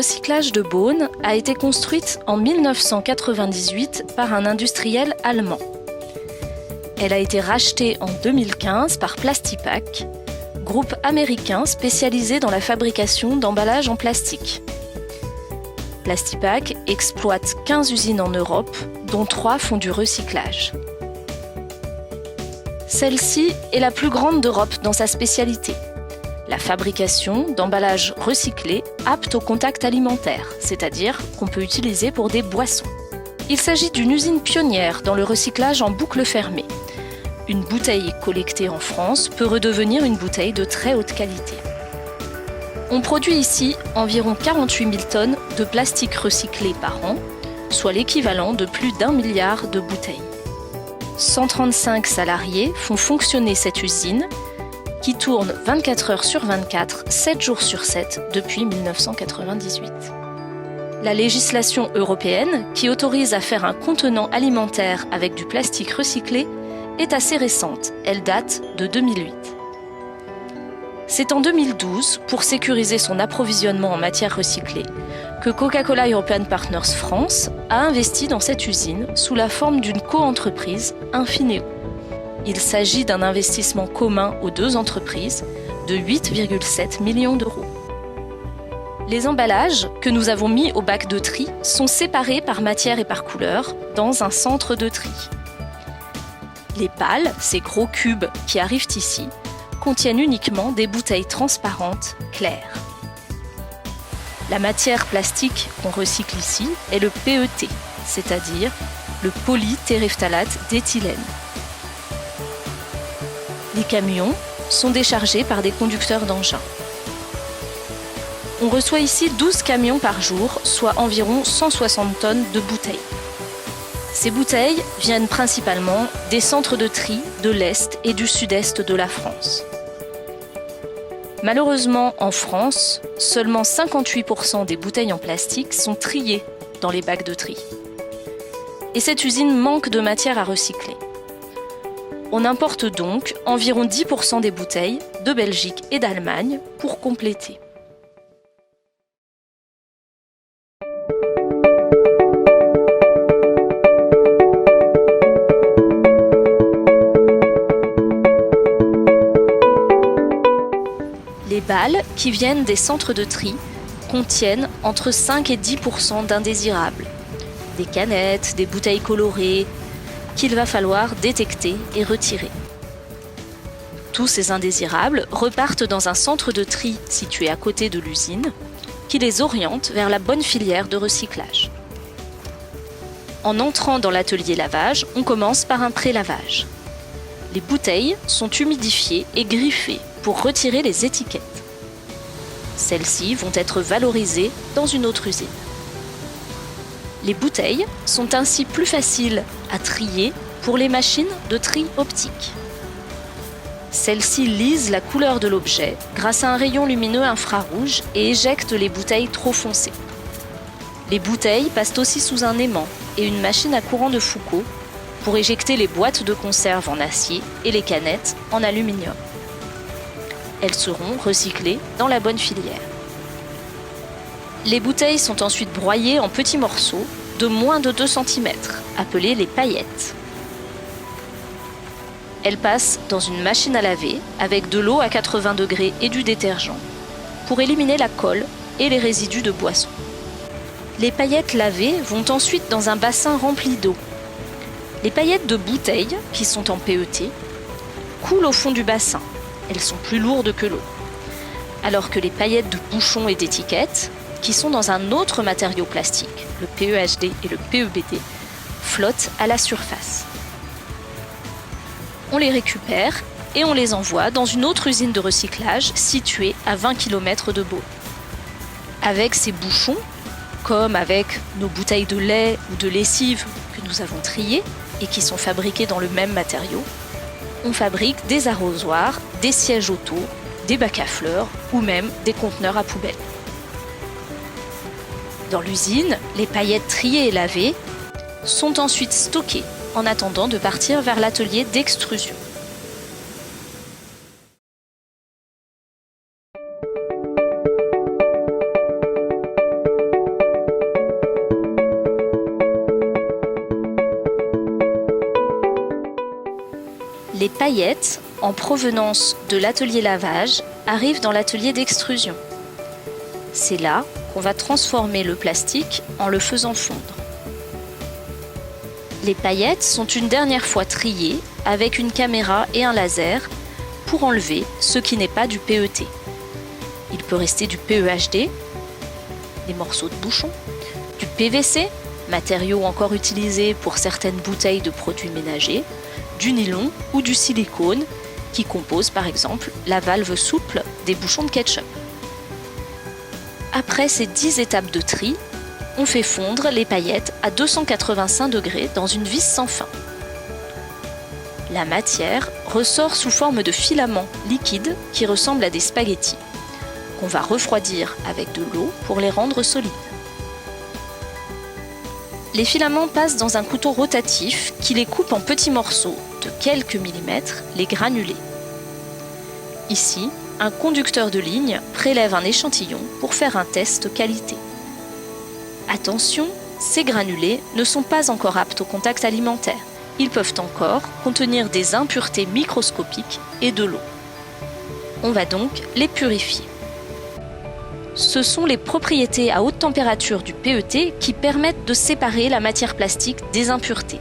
recyclage de Beaune a été construite en 1998 par un industriel allemand. Elle a été rachetée en 2015 par Plastipack, groupe américain spécialisé dans la fabrication d'emballages en plastique. Plastipack exploite 15 usines en Europe, dont 3 font du recyclage. Celle-ci est la plus grande d'Europe dans sa spécialité, la fabrication d'emballages recyclés aptes au contact alimentaire, c'est-à-dire qu'on peut utiliser pour des boissons. Il s'agit d'une usine pionnière dans le recyclage en boucle fermée. Une bouteille collectée en France peut redevenir une bouteille de très haute qualité. On produit ici environ 48 000 tonnes de plastique recyclé par an, soit l'équivalent de plus d'1 milliard de bouteilles. 135 salariés font fonctionner cette usine qui tourne 24 heures sur 24, 7 jours sur 7 depuis 1998. La législation européenne, qui autorise à faire un contenant alimentaire avec du plastique recyclé, est assez récente. Elle date de 2008. C'est en 2012, pour sécuriser son approvisionnement en matières recyclées, que Coca-Cola European Partners France a investi dans cette usine sous la forme d'une coentreprise, Infineo. Il s'agit d'un investissement commun aux deux entreprises de 8,7 millions d'euros. Les emballages que nous avons mis au bac de tri sont séparés par matière et par couleur dans un centre de tri. Les pales, ces gros cubes qui arrivent ici, contiennent uniquement des bouteilles transparentes claires. La matière plastique qu'on recycle ici est le PET, c'est-à-dire le polytéréphtalate d'éthylène. Les camions sont déchargés par des conducteurs d'engins. On reçoit ici 12 camions par jour, soit environ 160 tonnes de bouteilles. Ces bouteilles viennent principalement des centres de tri de l'Est et du Sud-Est de la France. Malheureusement, en France, seulement 58% des bouteilles en plastique sont triées dans les bacs de tri. Et cette usine manque de matière à recycler. On importe donc environ 10% des bouteilles de Belgique et d'Allemagne pour compléter. Les balles qui viennent des centres de tri contiennent entre 5 et 10% d'indésirables, des canettes, des bouteilles colorées, qu'il va falloir détecter et retirer. Tous ces indésirables repartent dans un centre de tri situé à côté de l'usine, qui les oriente vers la bonne filière de recyclage. En entrant dans l'atelier lavage, on commence par un pré-lavage. Les bouteilles sont humidifiées et griffées pour retirer les étiquettes. Celles-ci vont être valorisées dans une autre usine. Les bouteilles sont ainsi plus faciles à trier pour les machines de tri optique. Celles-ci lisent la couleur de l'objet grâce à un rayon lumineux infrarouge et éjectent les bouteilles trop foncées. Les bouteilles passent aussi sous un aimant et une machine à courant de Foucault pour éjecter les boîtes de conserve en acier et les canettes en aluminium. Elles seront recyclées dans la bonne filière. Les bouteilles sont ensuite broyées en petits morceaux de moins de 2 cm, appelés les paillettes. Elles passent dans une machine à laver avec de l'eau à 80 degrés et du détergent pour éliminer la colle et les résidus de boisson. Les paillettes lavées vont ensuite dans un bassin rempli d'eau. Les paillettes de bouteilles, qui sont en PET, coulent au fond du bassin. Elles sont plus lourdes que l'eau. Alors que les paillettes de bouchons et d'étiquettes, qui sont dans un autre matériau plastique, le PEHD et le PEBD, flottent à la surface. On les récupère et on les envoie dans une autre usine de recyclage située à 20 km de Beaune. Avec ces bouchons, comme avec nos bouteilles de lait ou de lessive que nous avons triées et qui sont fabriquées dans le même matériau, on fabrique des arrosoirs, des sièges auto, des bacs à fleurs ou même des conteneurs à poubelles. Dans l'usine, les paillettes triées et lavées sont ensuite stockées en attendant de partir vers l'atelier d'extrusion. Les paillettes, en provenance de l'atelier lavage, arrivent dans l'atelier d'extrusion. C'est là qu'on va transformer le plastique en le faisant fondre. Les paillettes sont une dernière fois triées avec une caméra et un laser pour enlever ce qui n'est pas du PET. Il peut rester du PEHD, des morceaux de bouchon, du PVC, matériau encore utilisé pour certaines bouteilles de produits ménagers, du nylon ou du silicone qui compose par exemple la valve souple des bouchons de ketchup. Après ces 10 étapes de tri, on fait fondre les paillettes à 285 degrés dans une vis sans fin. La matière ressort sous forme de filaments liquides qui ressemblent à des spaghettis, qu'on va refroidir avec de l'eau pour les rendre solides. Les filaments passent dans un couteau rotatif qui les coupe en petits morceaux de quelques millimètres, les granulés. Ici, un conducteur de ligne prélève un échantillon pour faire un test qualité. Attention, ces granulés ne sont pas encore aptes au contact alimentaire. Ils peuvent encore contenir des impuretés microscopiques et de l'eau. On va donc les purifier. Ce sont les propriétés à haute température du PET qui permettent de séparer la matière plastique des impuretés.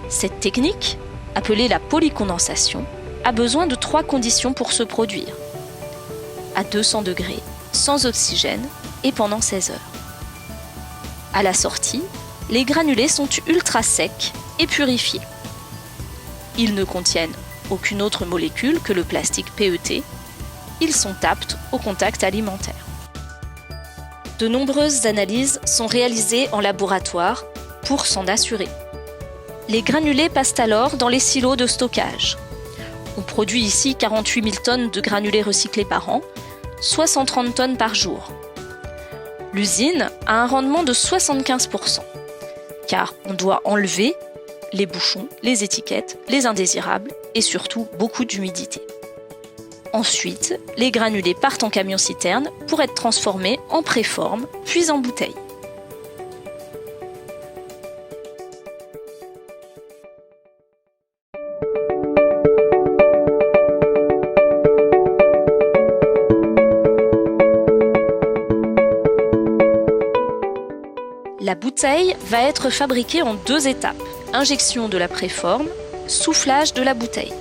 Cette technique, appelée la polycondensation, a besoin de 3 conditions pour se produire. À 200 degrés, sans oxygène et pendant 16 heures. À la sortie, les granulés sont ultra secs et purifiés. Ils ne contiennent aucune autre molécule que le plastique PET. Ils sont aptes au contact alimentaire. De nombreuses analyses sont réalisées en laboratoire pour s'en assurer. Les granulés passent alors dans les silos de stockage. On produit ici 48 000 tonnes de granulés recyclés par an, soit 130 tonnes par jour. L'usine a un rendement de 75%, car on doit enlever les bouchons, les étiquettes, les indésirables et surtout beaucoup d'humidité. Ensuite, les granulés partent en camion-citerne pour être transformés en préforme, puis en bouteille. La bouteille va être fabriquée en 2 étapes. Injection de la préforme, soufflage de la bouteille.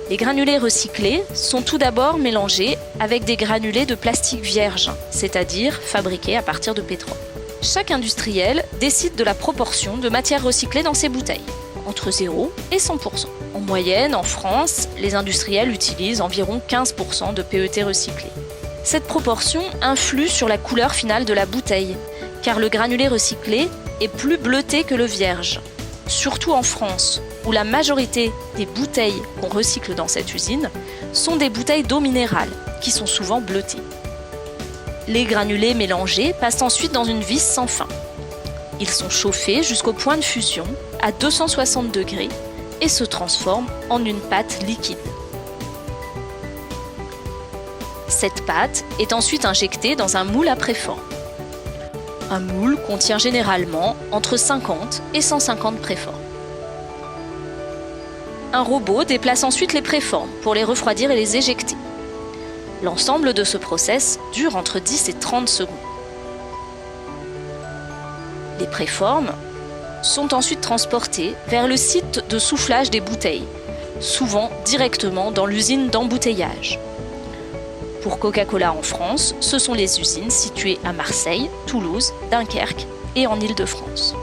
Les granulés recyclés sont tout d'abord mélangés avec des granulés de plastique vierge, c'est-à-dire fabriqués à partir de pétrole. Chaque industriel décide de la proportion de matière recyclée dans ses bouteilles, entre 0 et 100%. En moyenne, en France, les industriels utilisent environ 15% de PET recyclé. Cette proportion influe sur la couleur finale de la bouteille, car le granulé recyclé est plus bleuté que le vierge. Surtout en France, où la majorité des bouteilles qu'on recycle dans cette usine sont des bouteilles d'eau minérale, qui sont souvent bleutées. Les granulés mélangés passent ensuite dans une vis sans fin. Ils sont chauffés jusqu'au point de fusion, à 260 degrés, et se transforment en une pâte liquide. Cette pâte est ensuite injectée dans un moule à préforme. Un moule contient généralement entre 50 et 150 préformes. Un robot déplace ensuite les préformes pour les refroidir et les éjecter. L'ensemble de ce process dure entre 10 et 30 secondes. Les préformes sont ensuite transportées vers le site de soufflage des bouteilles, souvent directement dans l'usine d'embouteillage. Pour Coca-Cola en France, ce sont les usines situées à Marseille, Toulouse, Dunkerque et en Île-de-France.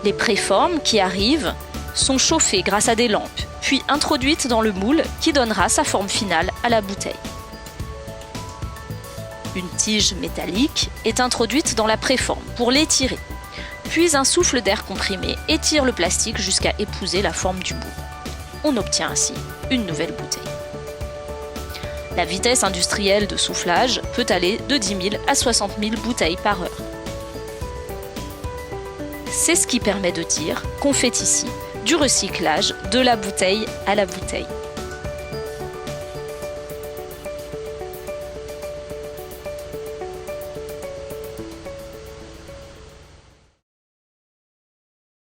Les préformes qui arrivent sont chauffées grâce à des lampes, puis introduites dans le moule qui donnera sa forme finale à la bouteille. Une tige métallique est introduite dans la préforme pour l'étirer, puis un souffle d'air comprimé étire le plastique jusqu'à épouser la forme du moule. On obtient ainsi une nouvelle bouteille. La vitesse industrielle de soufflage peut aller de 10 000 à 60 000 bouteilles par heure. C'est ce qui permet de dire qu'on fait ici du recyclage de la bouteille à la bouteille.